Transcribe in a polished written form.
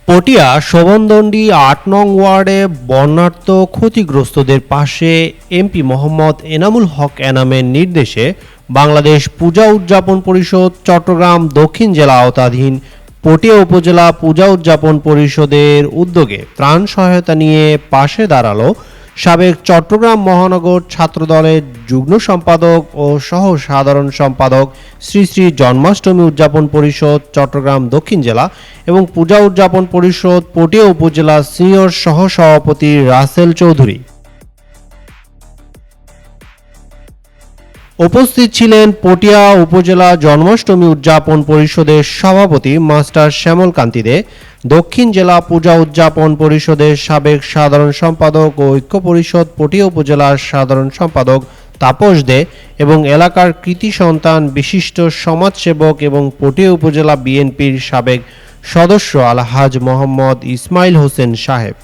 পটিয়া শোভনদণ্ডী ৮ নং ওয়ার্ডে বন্যার্ত ক্ষতিগ্রস্তদের পাশে এমপি মোহাম্মদ এনামুল হক এনামের নির্দেশে বাংলাদেশ পূজা উদযাপন পরিষদ চট্টগ্রাম দক্ষিণ জেলা আওতাধীন পটিয়া উপজেলা পূজা উদযাপন পরিষদের উদ্যোগে ত্রাণ সহায়তা নিয়ে পাশে দাঁড়ালো সাবেক চট্টগ্রাম মহানগর ছাত্রদলের যুগ্ম সম্পাদক ও সহ সাধারণ সম্পাদক শ্রী শ্রী জন্মাষ্টমী উদযাপন পরিষদ চট্টগ্রাম দক্ষিণ জেলা এবং পূজা উদযাপন পরিষদ পটিয়া উপজেলা সিনিয়র সহ সভাপতি রাসেল চৌধুরী। উপস্থিত ছিলেন পটিয়া উপজেলা জন্মাষ্টমী উদযাপন পরিষদের সভাপতি মাস্টার শ্যামল কান্তি দে, দক্ষিণ জেলা পূজা উদযাপন পরিষদের সাবেক সাধারণ সম্পাদক ও ঐক্য পরিষদ পটিয়া উপজেলার সাধারণ সম্পাদক তাপস দে এবং এলাকার কৃতি সন্তান বিশিষ্ট সমাজসেবক এবং পটিয়া উপজেলা বিএনপির সাবেক সদস্য আলহাজ মোহাম্মদ ইসমাইল হোসেন সাহেব।